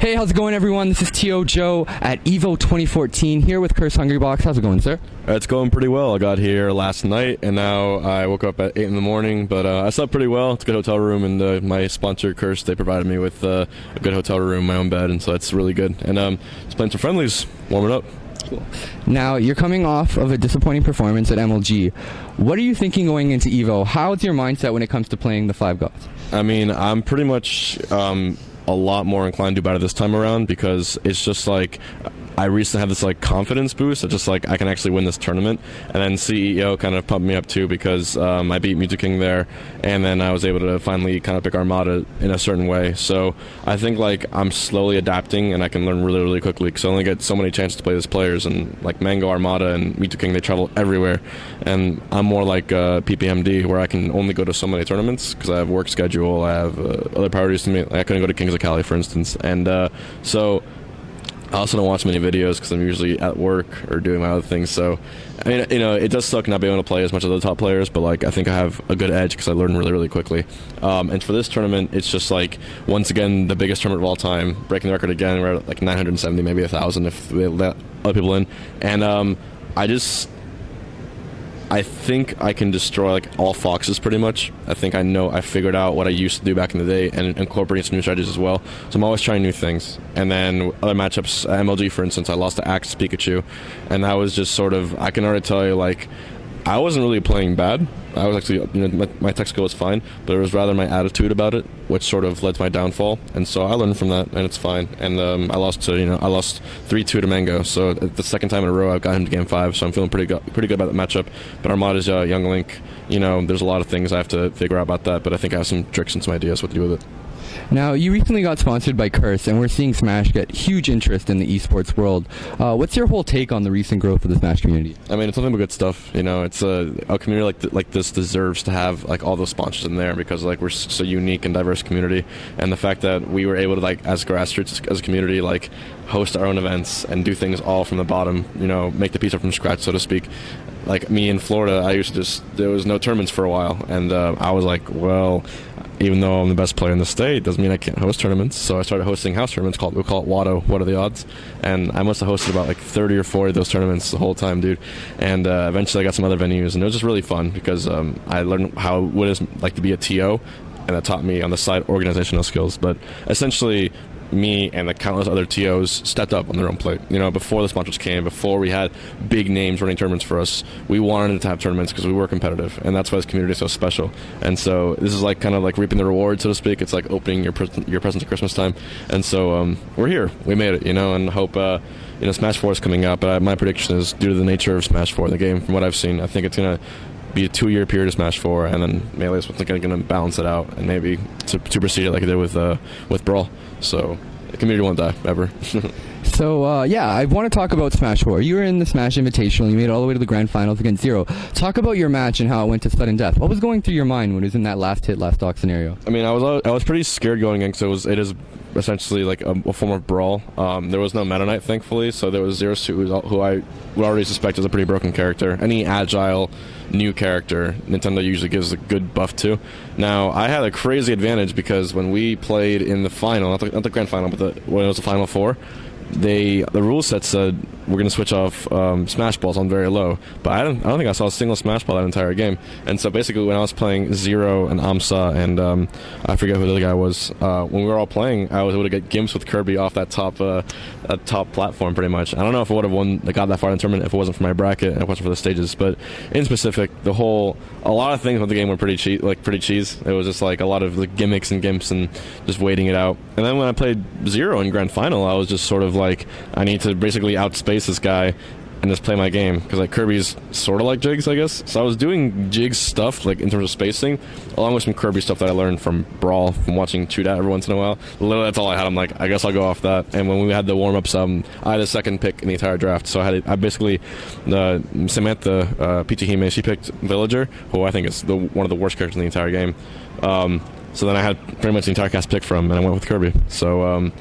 Hey, how's it going, everyone? This is T.O. Joe at EVO 2014 here with Curse Hungrybox. How's it going, sir? It's going pretty well. I got here last night, and now I woke up at 8 in the morning, but I slept pretty well. It's a good hotel room, and my sponsor, Curse, they provided me with a good hotel room, my own bed, and so that's really good. And just playing some friendlies, warming up. Cool. Now, you're coming off of a disappointing performance at MLG. What are you thinking going into EVO? How's your mindset when it comes to playing the Five Gods? I mean, I'm pretty much a lot more inclined to do better this time around, because it's just like I recently had this like confidence boost of just like I can actually win this tournament, and then CEO kind of pumped me up too, because I beat MatchupKing there, and then I was able to finally kind of pick Armada in a certain way. So I think like I'm slowly adapting, and I can learn really, really quickly, because I only get so many chances to play these players, and like Mango, Armada, and MatchupKing, they travel everywhere, and I'm more like PPMD, where I can only go to so many tournaments because I have work schedule, I have other priorities to me. Like I couldn't go to Kings of Cali, for instance, and so I also don't watch many videos because I'm usually at work or doing my other things. So, I mean, you know, it does suck not being able to play as much as the top players, but like I think I have a good edge because I learn really, really quickly. And for this tournament, it's just like once again the biggest tournament of all time, breaking the record again. We're at like 970, maybe 1,000 if we let other people in. And I think I can destroy like all foxes pretty much. I think I figured out what I used to do back in the day and incorporating some new strategies as well. So I'm always trying new things. And then other matchups, MLG for instance, I lost to Axe Pikachu, and that was just sort of, I can already tell you, like, I wasn't really playing bad. I was actually, you know, my tech skill was fine, but it was rather my attitude about it, which sort of led to my downfall. And so I learned from that, and it's fine. And I lost 3-2 to Mango. So the second time in a row, I've got him to game 5. So I'm feeling pretty good about the matchup. But Armada's Young Link. You know, there's a lot of things I have to figure out about that, but I think I have some tricks and some ideas what to do with it. Now, you recently got sponsored by Curse, and we're seeing Smash get huge interest in the esports world. What's your whole take on the recent growth of the Smash community? I mean, it's nothing but good stuff. You know, it's a community like this deserves to have like all those sponsors in there, because like we're such a unique and diverse community, and the fact that we were able to, like, as grassroots, as a community, like host our own events and do things all from the bottom. You know, make the pizza from scratch, so to speak. Like me in Florida, I used to there was no tournaments for a while, and I was like, well, even though I'm the best player in the state, doesn't mean I can't host tournaments. So I started hosting house tournaments. We call it WADO, What Are the Odds? And I must have hosted about like 30 or 40 of those tournaments the whole time, dude. And eventually I got some other venues, and it was just really fun because I learned what it is like to be a TO, and that taught me on the side organizational skills. But essentially, me and the countless other TOs stepped up on their own plate. You know, before the sponsors came, before we had big names running tournaments for us, we wanted to have tournaments because we were competitive, and that's why this community is so special. And so this is like kind of like reaping the reward, so to speak. It's like opening your presents at Christmas time. And so we're here. We made it, you know, and hope, you know, Smash 4 is coming out, but my prediction is, due to the nature of Smash 4, the game, from what I've seen, I think it's going to be a 2-year period of Smash 4, and then Melee is going to balance it out and maybe supersede it like it did with Brawl. So the community won't die ever. So, yeah, I want to talk about Smash 4. You were in the Smash Invitational. You made it all the way to the Grand Finals against Zero. Talk about your match and how it went to sudden death. What was going through your mind when it was in that last hit, last stock scenario? I mean, I was pretty scared going in, because it is essentially like a form of Brawl. There was no Meta Knight, thankfully, so there was Zero Suit, who I would already suspect is a pretty broken character. Any agile new character, Nintendo usually gives a good buff to. Now, I had a crazy advantage, because when we played in the final, not the Grand Final, but when it was the Final Four, the rule set said we're going to switch off Smash Balls on very low, but I don't think I saw a single Smash Ball that entire game. And so basically, when I was playing Zero and Amsa and I forget who the other guy was, when we were all playing, I was able to get Gimps with Kirby off that top platform pretty much. I don't know if I would have got that far in the tournament if it wasn't for my bracket and it wasn't for the stages, but in specific, a lot of things about the game were pretty cheese. It was just like a lot of the gimmicks and gimps and just waiting it out. And then when I played Zero in Grand Final, I was just sort of like, I need to basically outspace this guy and just play my game, because like Kirby's sort of like Jigs, I guess. So I was doing Jigs stuff like in terms of spacing, along with some Kirby stuff that I learned from Brawl, from watching Chudat every once in a while. Literally, that's all I had. I'm like, I guess I'll go off that. And when we had the warm-ups, I had a second pick in the entire draft, so I basically Samantha Pichihime, she picked Villager, who I think is one of the worst characters in the entire game. So then I had pretty much the entire cast picked from, and I went with Kirby. So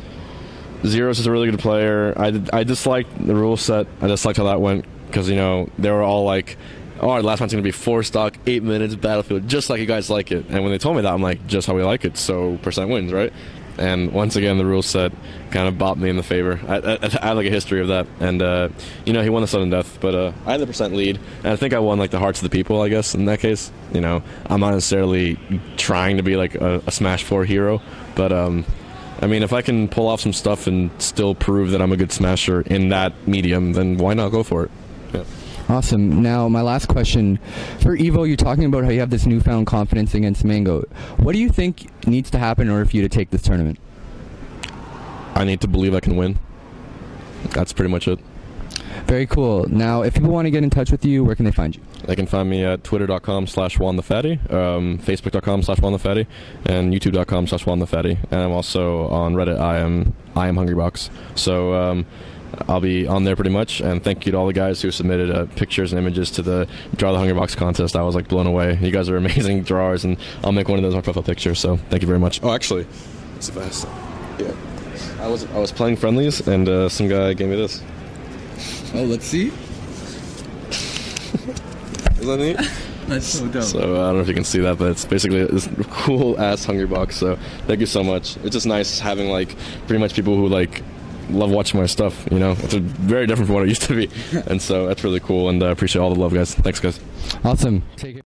Zero's is a really good player. I disliked the rule set. I disliked how that went, because, you know, they were all like, oh, our last one's going to be 4 stock, 8 minutes, Battlefield, just like you guys like it. And when they told me that, I'm like, just how we like it, so percent wins, right? And once again, the rule set kind of bopped me in the favor. I had like a history of that, and he won the sudden death, but I had the percent lead, and I think I won like the hearts of the people, I guess, in that case. I'm not necessarily trying to be like a Smash 4 hero, but I mean, if I can pull off some stuff and still prove that I'm a good smasher in that medium, then why not go for it? Yeah. Awesome. Now, my last question. For Evo, you're talking about how you have this newfound confidence against Mango. What do you think needs to happen in order for you to take this tournament? I need to believe I can win. That's pretty much it. Very cool. Now, if people want to get in touch with you, where can they find you? They can find me at twitter.com/JuanTheFatty, facebook.com/JuanTheFatty, and youtube.com/JuanTheFatty. And I'm also on Reddit. I am Hungrybox. So I'll be on there pretty much. And thank you to all the guys who submitted pictures and images to the Draw the Hungrybox contest. I was like blown away. You guys are amazing drawers, and I'll make one of those my profile picture. So thank you very much. Oh, actually, it's fast. Yeah, I was playing friendlies, and some guy gave me this. Oh, let's see. Isn't that neat? That's so dope. So I don't know if you can see that, but it's basically this cool ass Hungrybox. So thank you so much. It's just nice having like pretty much people who like love watching my stuff. It's very different from what it used to be, and so that's really cool. And I appreciate all the love, guys. Thanks, guys. Awesome. Take it.